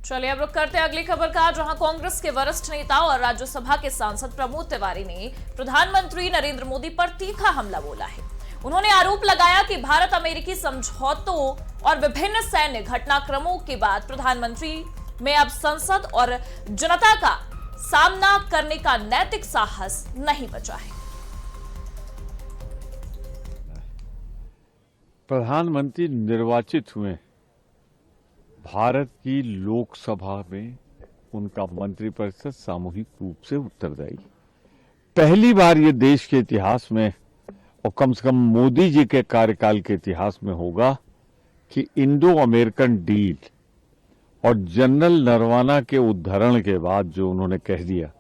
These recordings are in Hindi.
चलिए अब रुक करते हैं अगली खबर का, जहां कांग्रेस के वरिष्ठ नेता और राज्यसभा के सांसद प्रमोद तिवारी ने प्रधानमंत्री नरेंद्र मोदी पर तीखा हमला बोला है। उन्होंने आरोप लगाया कि भारत अमेरिकी समझौतों और विभिन्न सैन्य घटनाक्रमों के बाद प्रधानमंत्री में अब संसद और जनता का सामना करने का नैतिक साहस नहीं बचा है। प्रधानमंत्री निर्वाचित हुए, भारत की लोकसभा में उनका मंत्रिपरिषद सामूहिक रूप से उत्तरदायी। पहली बार ये देश के इतिहास में और कम से कम मोदी जी के कार्यकाल के इतिहास में होगा कि इंडो अमेरिकन डील और जनरल नरवाना के उद्धरण के बाद जो उन्होंने कह दिया,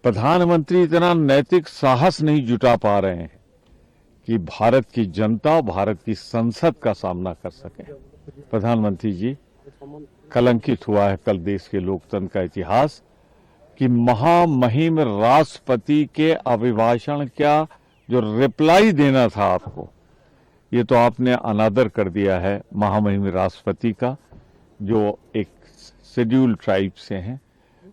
प्रधानमंत्री इतना नैतिक साहस नहीं जुटा पा रहे हैं कि भारत की जनता, भारत की संसद का सामना कर सके। प्रधानमंत्री जी, कलंकित हुआ है कल देश के लोकतंत्र का इतिहास कि महामहिम राष्ट्रपति के अभिभाषण का जो रिप्लाई देना था आपको, ये तो आपने अनादर कर दिया है महामहिम राष्ट्रपति का, जो एक शेड्यूल ट्राइब से हैं।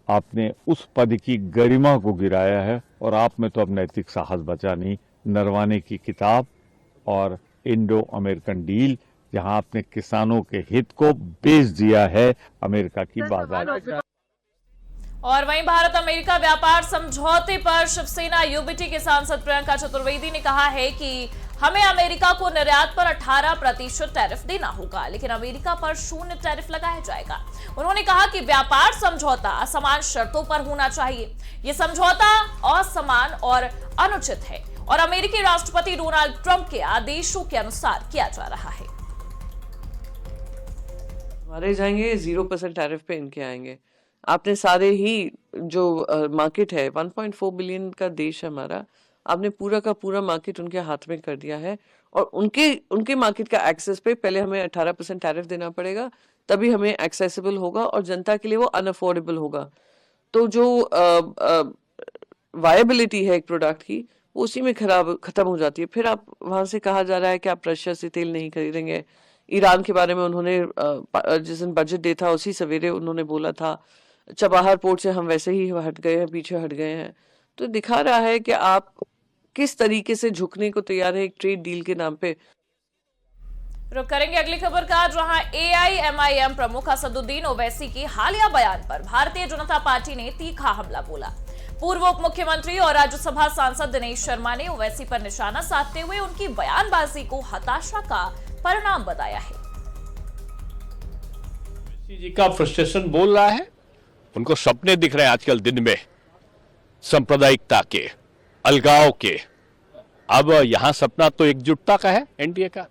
आपने उस पद की गरिमा को गिराया है और आप में तो अब नैतिक साहस बचा नहीं। नरवाने की किताब और इंडो अमेरिकन डील, जहां आपने किसानों के हित को बेच दिया है अमेरिका की बाजार। और वहीं भारत अमेरिका व्यापार समझौते पर शिवसेना यूबीटी के सांसद प्रियंका चतुर्वेदी ने कहा है कि हमें अमेरिका को निर्यात पर 18% टैरिफ देना होगा, लेकिन अमेरिका पर 0 टैरिफ लगाया जाएगा। उन्होंने कहा कि व्यापार समझौता समान शर्तों पर होना चाहिए। ये समझौता असमान और अनुचित है और अमेरिकी राष्ट्रपति डोनाल्ड ट्रंप के आदेशों के अनुसार किया जा रहा है। हमारे जाएंगे 0% टैरिफ पे इनके आएंगे। आपने सारे ही जो मार्केट है, 1.4 बिलियन का देश है हमारा, आपने पूरा का पूरा मार्केट उनके हाथ में कर दिया है और उनके मार्केट का एक्सेस पे पहले हमें 18% टैरिफ देना पड़ेगा, तभी हमें एक्सेसिबल होगा और जनता के लिए वो अनअफोर्डेबल होगा। तो जो वायबिलिटी है एक प्रोडक्ट की, वो उसी में खत्म हो जाती है। फिर आप वहां से कहा जा रहा है कि आप रशिया से तेल नहीं खरीदेंगे। ईरान के बारे में उन्होंने जिस दिन बजट डे था उसी सवेरे उन्होंने बोला था, चबाहर पोर्ट से हम वैसे ही हट गए हैं, पीछे हट गए हैं। तो दिखा रहा है कि आप किस तरीके से झुकने को तैयार है एक ट्रेड डील के नाम पे। रुक करेंगे अगली खबर का, जहां एआईएमआईएम प्रमुख असदुद्दीन ओवैसी के हालिया बयान पर भारतीय जनता पार्टी ने तीखा हमला बोला। पूर्व उप मुख्यमंत्री और राज्यसभा सांसद दिनेश शर्मा ने ओवैसी पर निशाना साधते हुए उनकी बयानबाजी को हताशा का परिणाम बताया है। ओवैसी जी का फ्रस्ट्रेशन बोल रहा है, उनको सपने दिख रहे हैं आजकल दिन में सांप्रदायिकता के, अलगाव के। अब यहां सपना तो एकजुटता का है, एनडीए का।